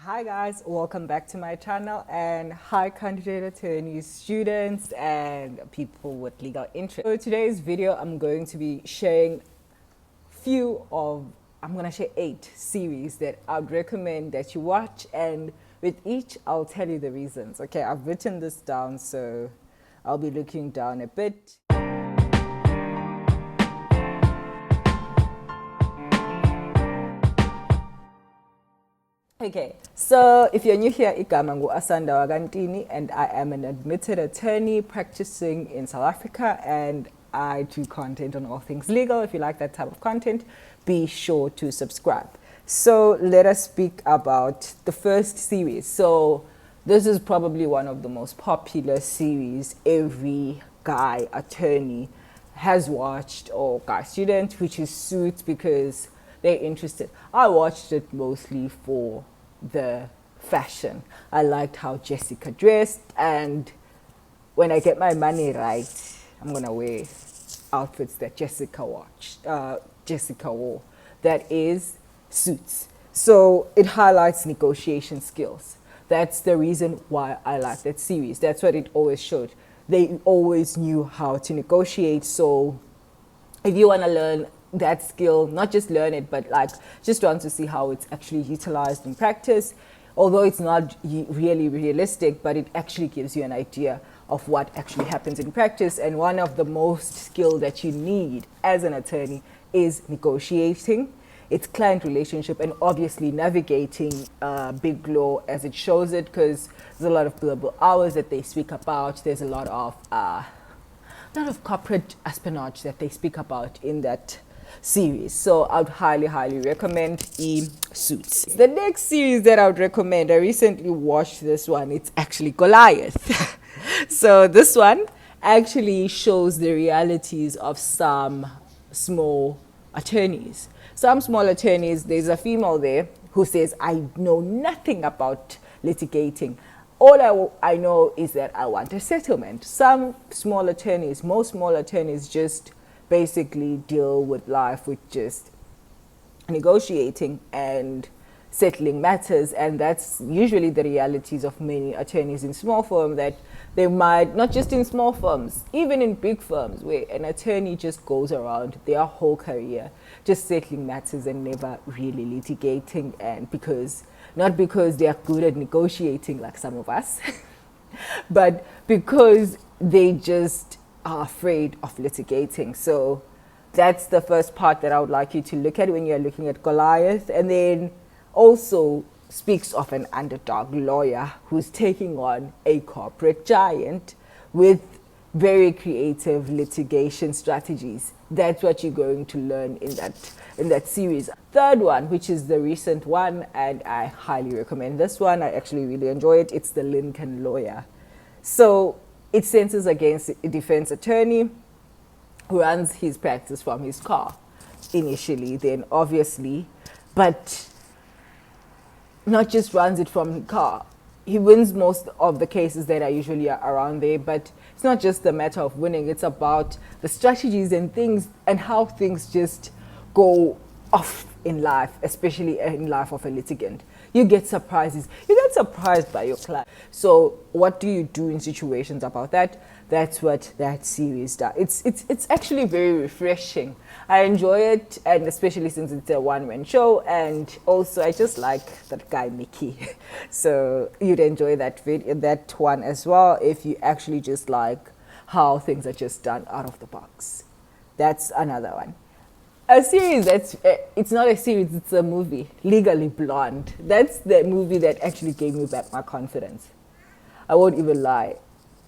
Hi guys, welcome back to my channel, and hi candidate attorneys, students and people with legal interest. So today's video I'm going to be sharing I'm going to share 8 series that I'd recommend that you watch, and with each I'll tell you the reasons. Okay, I've written this down, so I'll be looking down a bit. Okay, so if you're new here, igama ngu-Asanda Wakantini, and I am an admitted attorney practicing in South Africa, and I do content on all things legal. If you like that type of content, be sure to subscribe. So let us speak about the first series. So this is probably one of the most popular series every guy attorney has watched, or guy student, which is Suits, because they're interested. I watched it mostly for the fashion. I liked how Jessica dressed, and when I get my money right, I'm gonna wear outfits that Jessica wore. That is Suits. So it highlights negotiation skills. That's the reason why I like that series. That's what it always showed. They always knew how to negotiate. So if you want to learn that skill, not just learn it, but like just want to see how it's actually utilized in practice, although it's not really realistic, but it actually gives you an idea of what actually happens in practice. And one of the most skill that you need as an attorney is negotiating. It's client relationship, and obviously navigating big law as it shows it, because there's a lot of billable hours that they speak about. There's a lot of corporate espionage that they speak about in that series. So I would highly recommend Suits. The next series that I would recommend, I recently watched this one. It's actually Goliath. So this one actually shows the realities of some small attorneys. Some small attorneys, there's a female there who says, I know nothing about litigating. All I know is that I want a settlement. Some small attorneys, most small attorneys, just basically deal with life with just negotiating and settling matters, and that's usually the realities of many attorneys in small firms, that they might, not just in small firms, even in big firms, where an attorney just goes around their whole career just settling matters and never really litigating, and not because they are good at negotiating like some of us, but because they just are afraid of litigating. So that's the first part that I would like you to look at when you're looking at Goliath. And then also speaks of an underdog lawyer who's taking on a corporate giant with very creative litigation strategies. That's what you're going to learn in that series. Third one, which is the recent one, and I highly recommend this one. I actually really enjoy it. It's The Lincoln Lawyer. So it centers against a defense attorney who runs his practice from his car initially, then obviously, but not just runs it from the car. He wins most of the cases that are usually around there, but it's not just the matter of winning. It's about the strategies and things, and how things just go off in life, especially in life of a litigant. You get surprises. You get surprised by your client. So what do you do in situations about that? That's what that series does. It's actually very refreshing. I enjoy it, and especially since it's a one-man show, and also I just like that guy Mickey. So you'd enjoy that one as well, if you actually just like how things are just done out of the box. That's another one. A series it's not a series, it's a movie, Legally Blonde. That's the movie that actually gave me back my confidence. I won't even lie.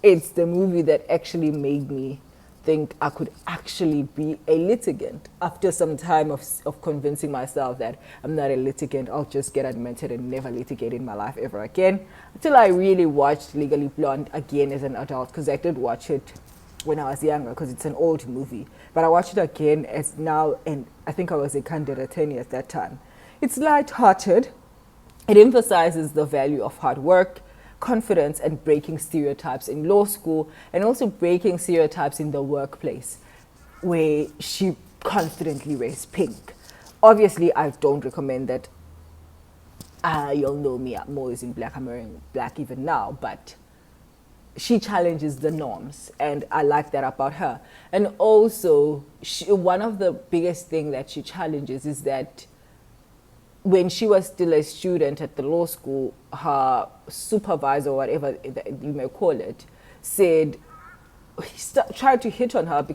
It's the movie that actually made me think I could actually be a litigant. After some time of convincing myself that I'm not a litigant, I'll just get admitted and never litigate in my life ever again, until I really watched Legally Blonde again as an adult, because I did watch it when I was younger, because it's an old movie. But I watched it again as now, and I think I was a candidate attorney at that time. It's light-hearted. It emphasizes the value of hard work, confidence, and breaking stereotypes in law school, and also breaking stereotypes in the workplace, where she confidently wears pink. Obviously, I don't recommend that You'll know me, I'm always in black, I'm wearing black even now, but she challenges the norms, and I like that about her. And also, one of the biggest thing that she challenges is that when she was still a student at the law school, her supervisor, whatever you may call it, said he tried to hit on her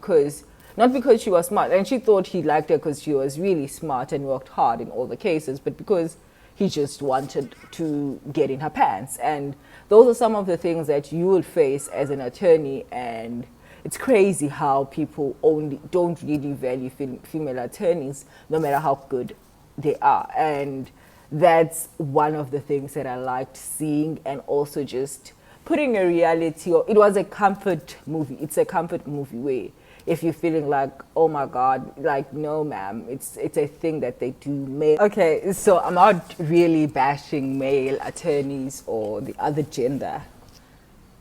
not because she was smart, and she thought he liked her because she was really smart and worked hard in all the cases, but because he just wanted to get in her pants. And those are some of the things that you will face as an attorney, and it's crazy how people don't really value female attorneys, no matter how good they are. And that's one of the things that I liked seeing, and also just putting a reality, or it was a comfort movie. It's a comfort movie way. If you're feeling like, oh my God, like, no, ma'am, it's a thing that they do. Okay, so I'm not really bashing male attorneys or the other gender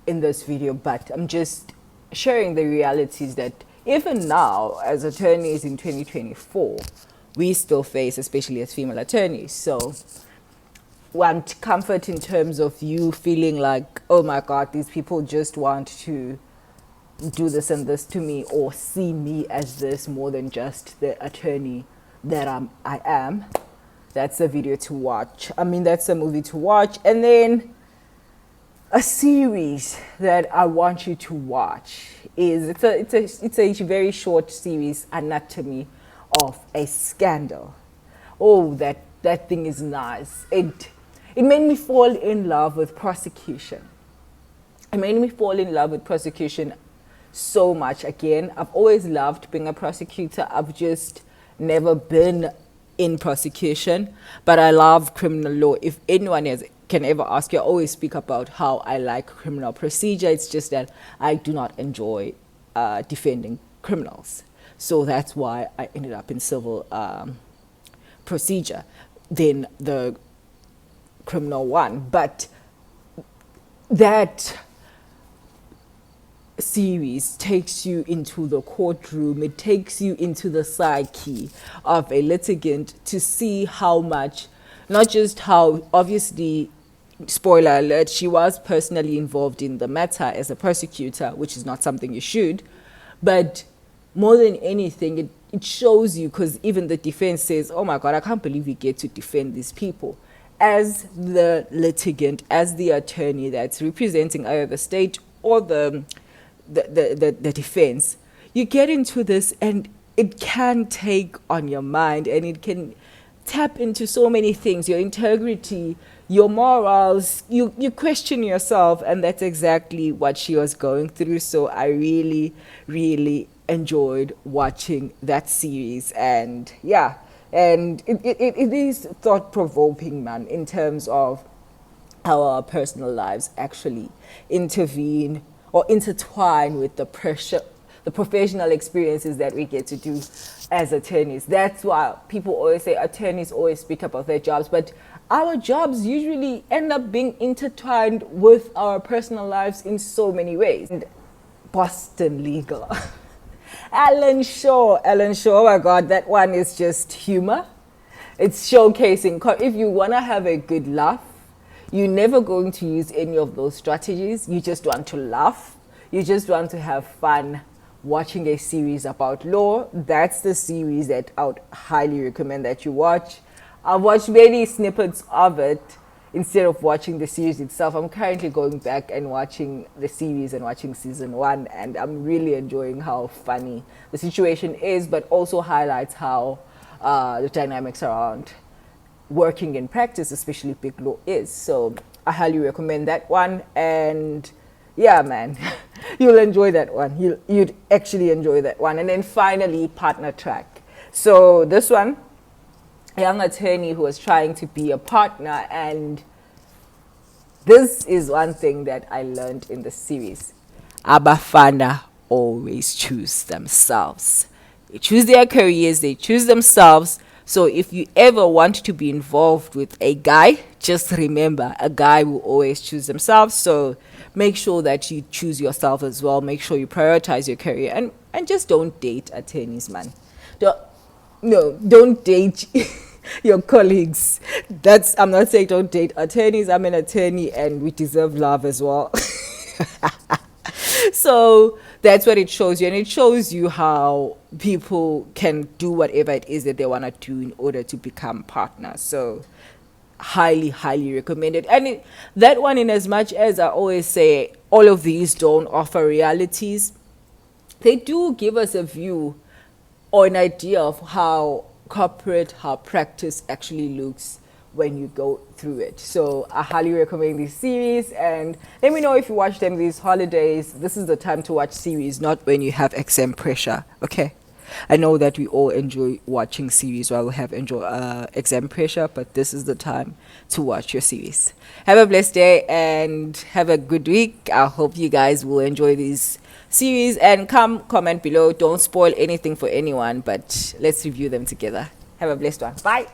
in this video, but I'm just sharing the realities that even now, as attorneys in 2024, we still face, especially as female attorneys. So want comfort in terms of you feeling like, oh my God, these people just want to do this and this to me, or see me as this more than just the attorney that I am. That's a video to watch. I mean, that's a movie to watch. And then a series that I want you to watch is, it's a very short series, Anatomy of a Scandal. Oh, that thing is nice. It made me fall in love with prosecution. It made me fall in love with prosecution so much. Again, I've always loved being a prosecutor. I've just never been in prosecution, but I love criminal law. If anyone can ever ask you, I always speak about how I like criminal procedure. It's just that I do not enjoy defending criminals. So that's why I ended up in civil procedure, then the criminal one. But that series takes you into the courtroom. It takes you into the psyche of a litigant to see how much, not just how, obviously, spoiler alert, she was personally involved in the matter as a prosecutor, which is not something you should, but more than anything, it shows you, because even the defense says, oh my God, I can't believe we get to defend these people. As the litigant, as the attorney that's representing either the state or the defense, you get into this, and it can take on your mind, and it can tap into so many things, your integrity, your morals, you question yourself, and that's exactly what she was going through. So I really, really enjoyed watching that series, and yeah, and it is thought-provoking, man, in terms of how our personal lives actually intervene or intertwine with the pressure, the professional experiences that we get to do as attorneys. That's why people always say attorneys always speak about their jobs, but our jobs usually end up being intertwined with our personal lives in so many ways. And Boston Legal. Alan Shaw, oh my God, that one is just humor. It's showcasing, if you want to have a good laugh, you're never going to use any of those strategies. You just want to laugh. You just want to have fun watching a series about law. That's the series that I would highly recommend that you watch. I've watched many snippets of it instead of watching the series itself. I'm currently going back and watching the series and watching season 1, and I'm really enjoying how funny the situation is, but also highlights how the dynamics around working in practice, especially big law, is. So I highly recommend that one, and yeah, man, you'll enjoy that one. You'd actually enjoy that one. And then finally, partner track. So this one, a young attorney who was trying to be a partner, and this is one thing that I learned in the series. Abafana always choose themselves. They choose their careers, they choose themselves. So if you ever want to be involved with a guy, just remember, a guy will always choose themselves. So make sure that you choose yourself as well. Make sure you prioritize your career, and just don't date attorneys, man. Don't date your colleagues. I'm not saying don't date attorneys. I'm an attorney and we deserve love as well. So that's what it shows you. And it shows you how people can do whatever it is that they want to do in order to become partners. So highly, highly recommended. And that one, in as much as I always say, all of these don't offer realities, they do give us a view or an idea of how practice actually looks when you go through it. So I highly recommend this series, and let me know if you watch them these holidays. This is the time to watch series, not when you have exam pressure. Okay, I know that we all enjoy watching series while we have exam pressure, but this is the time to watch your series. Have a blessed day and have a good week. I hope you guys will enjoy these series, and comment below. Don't spoil anything for anyone, but let's review them together. Have a blessed one. Bye.